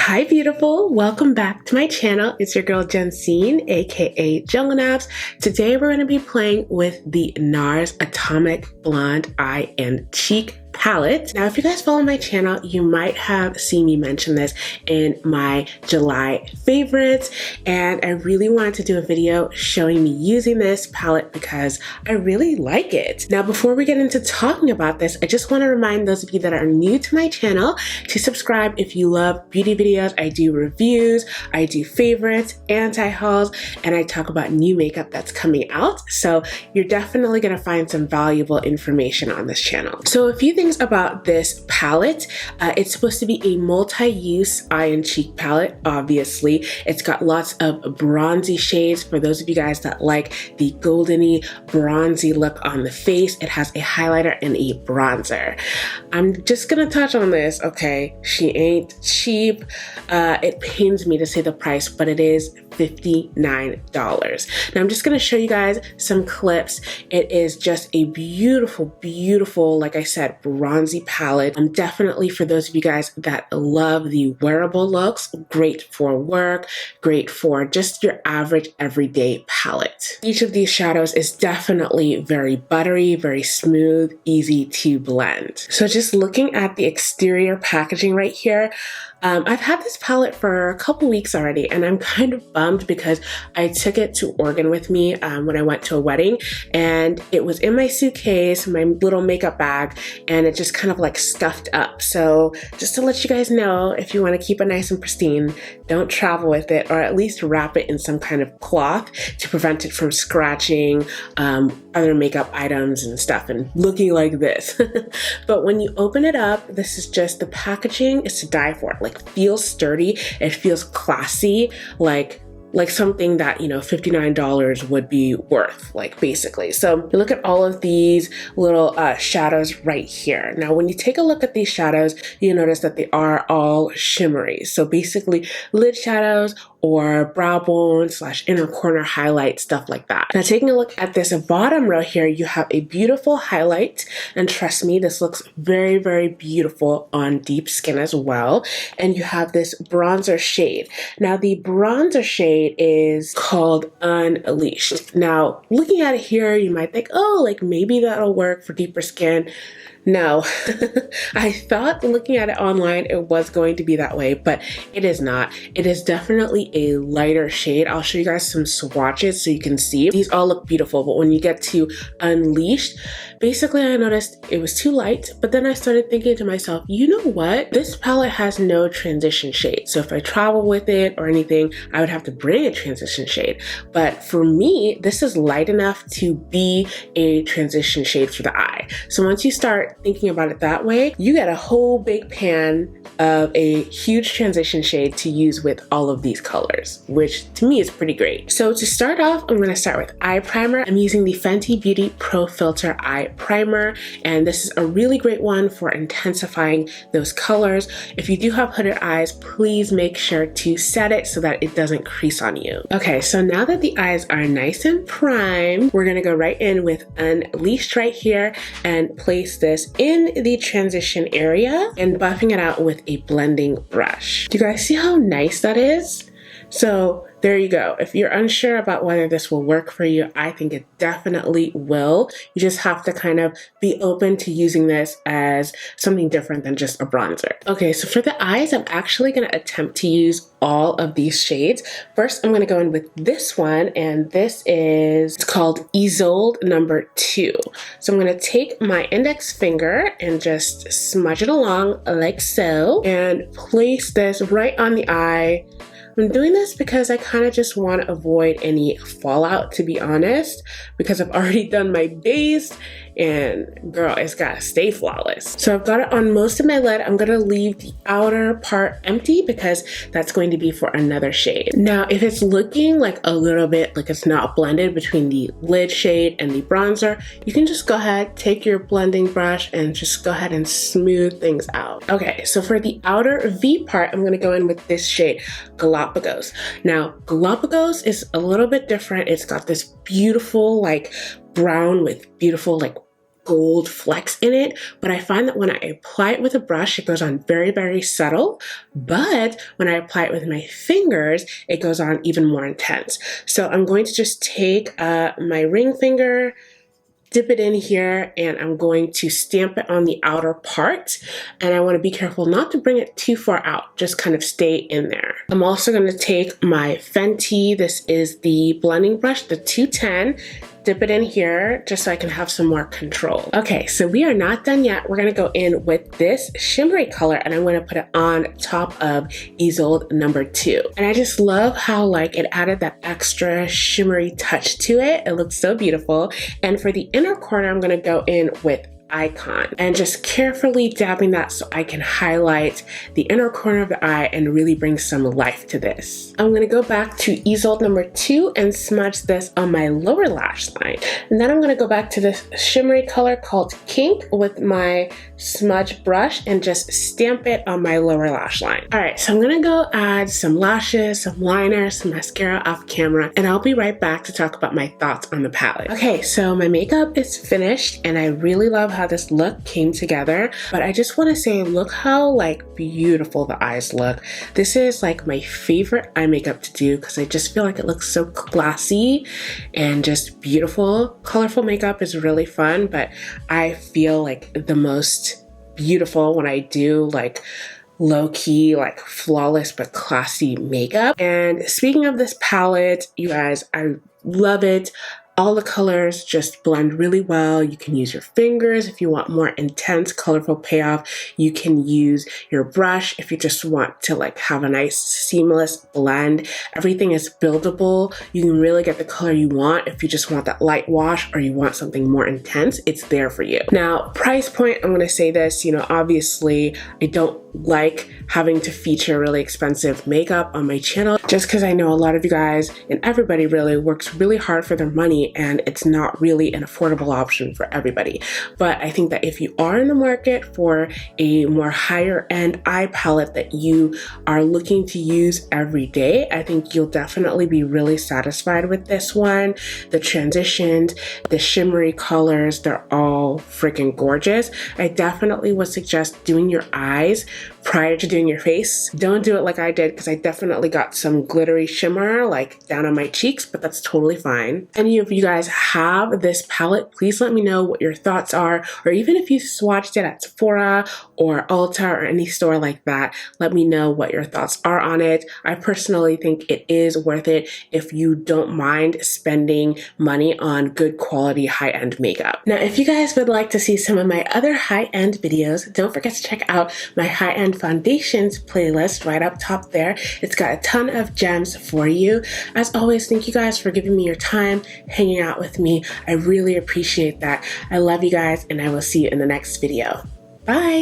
Hi beautiful, welcome back to my channel. It's your girl Jensine, aka Jungle Naps. Today we're going to be playing with the Nars Atomic Blonde Eye and Cheek palette. Now if you guys follow my channel, you might have seen me mention this in my July favorites, and I really wanted to do a video showing me using this palette because I really like it. Now before we get into talking about this, I just want to remind those of you that are new to my channel to subscribe if you love beauty videos. I do reviews, I do favorites, anti-hauls, and I talk about new makeup that's coming out. So you're definitely going to find some valuable information on this channel. So a few things about this palette. It's supposed to be a multi-use eye and cheek palette, obviously. It's got lots of bronzy shades for those of you guys that like the goldeny, bronzy look on the face. It has a highlighter and a bronzer. I'm just gonna touch on this, okay? She ain't cheap. It pains me to say the price, but it is $59. Now I'm just gonna show you guys some clips. It is just a beautiful, beautiful, like I said, bronzy palette. Definitely for those of you guys that love the wearable looks, great for work, great for just your average everyday palette. Each of these shadows is definitely very buttery, very smooth, easy to blend. So just looking at the exterior packaging right here, I've had this palette for a couple weeks already, and I'm kind of bummed because I took it to Oregon with me when I went to a wedding, and it was in my suitcase, my little makeup bag, and it just kind of like stuffed up. So just to let you guys know, if you want to keep it nice and pristine, don't travel with it, or at least wrap it in some kind of cloth to prevent it from scratching other makeup items and stuff and looking like this. But when you open it up, this is just, the packaging is to die for. Like, feels sturdy, it feels classy, like something that, you know, $59 would be worth, like, basically. So you look at all of these little shadows right here. Now when you take a look at these shadows, you notice that they are all shimmery. So basically lid shadows or brow bone / inner corner highlight, stuff like that. Now taking a look at this bottom row here, you have a beautiful highlight, and trust me, this looks very, very beautiful on deep skin as well. And you have this bronzer shade. Now the bronzer shade is called Unleashed. Now looking at it here, you might think, oh, like maybe that'll work for deeper skin. No, I thought looking at it online it was going to be that way, but it is not. It is definitely a lighter shade. I'll show you guys some swatches so you can see. These all look beautiful, but when you get to Unleashed, basically I noticed it was too light, but then I started thinking to myself, you know what? This palette has no transition shade. So if I travel with it or anything, I would have to bring a transition shade. But for me, this is light enough to be a transition shade for the eye. So once you start thinking about it that way, you get a whole big pan of a huge transition shade to use with all of these colors, which to me is pretty great. So to start off, I'm going to start with eye primer. I'm using the Fenty Beauty Pro Filter Eye Primer, and this is a really great one for intensifying those colors. If you do have hooded eyes, please make sure to set it so that it doesn't crease on you. Okay, so now that the eyes are nice and primed, we're going to go right in with Unleashed right here and place this in the transition area and buffing it out with a blending brush. Do you guys see how nice that is? So there you go. If you're unsure about whether this will work for you, I think it definitely will. You just have to kind of be open to using this as something different than just a bronzer. Okay, so for the eyes, I'm actually going to attempt to use all of these shades. First, I'm going to go in with this one, and this is, it's called Isolde number 2. So I'm going to take my index finger and just smudge it along like so, and place this right on the eye. I'm doing this because I kind of just want to avoid any fallout, to be honest, because I've already done my base and girl, it's gotta stay flawless. So I've got it on most of my lid. I'm gonna leave the outer part empty because that's going to be for another shade. Now, if it's looking like a little bit like it's not blended between the lid shade and the bronzer, you can just go ahead, take your blending brush and just go ahead and smooth things out. Okay, so for the outer V part, I'm gonna go in with this shade, Galapagos. Now, Galapagos is a little bit different. It's got this beautiful like brown with beautiful like gold flecks in it, but I find that when I apply it with a brush, it goes on very, very subtle, but when I apply it with my fingers, it goes on even more intense. So I'm going to just take my ring finger, dip it in here, and I'm going to stamp it on the outer part. And I want to be careful not to bring it too far out, just kind of stay in there. I'm also going to take my Fenty, this is the blending brush, the 210, dip it in here just so I can have some more control. Okay, so we are not done yet. We're gonna go in with this shimmery color and I'm gonna put it on top of Isolde number 2. And I just love how like it added that extra shimmery touch to it. It looks so beautiful. And for the inner corner, I'm gonna go in with Icon and just carefully dabbing that so I can highlight the inner corner of the eye and really bring some life to this. I'm going to go back to Isolde number 2 and smudge this on my lower lash line. And then I'm going to go back to this shimmery color called Kink with my smudge brush and just stamp it on my lower lash line. Alright, so I'm going to go add some lashes, some liner, some mascara off camera, and I'll be right back to talk about my thoughts on the palette. Okay, so my makeup is finished and I really love how this look came together, but I just want to say look how like beautiful the eyes look. This is like my favorite eye makeup to do because I just feel like it looks so classy and just beautiful. Colorful makeup is really fun, but I feel like the most beautiful when I do like low-key, like flawless but classy makeup. And speaking of this palette, you guys, I love it. All the colors just blend really well. You can use your fingers if you want more intense, colorful payoff. You can use your brush if you just want to like have a nice seamless blend. Everything is buildable. You can really get the color you want. If you just want that light wash or you want something more intense, it's there for you. Now, price point, I'm gonna say this, you know, obviously I don't like having to feature really expensive makeup on my channel just because I know a lot of you guys and everybody really works really hard for their money and it's not really an affordable option for everybody. But I think that if you are in the market for a more higher end eye palette that you are looking to use every day, I think you'll definitely be really satisfied with this one. The transitions, the shimmery colors, they're all freaking gorgeous. I definitely would suggest doing your eyes prior to doing your face. Don't do it like I did because I definitely got some glittery shimmer like down on my cheeks, but that's totally fine. Any of you guys have this palette, please let me know what your thoughts are, or even if you swatched it at Sephora or Ulta or any store like that, let me know what your thoughts are on it. I personally think it is worth it if you don't mind spending money on good quality high-end makeup. Now, if you guys would like to see some of my other high-end videos, don't forget to check out my high-end foundations playlist right up top there. It's got a ton of gems for you. As always, thank you guys for giving me your time, hanging out with me. I really appreciate that. I love you guys and I will see you in the next video. Bye!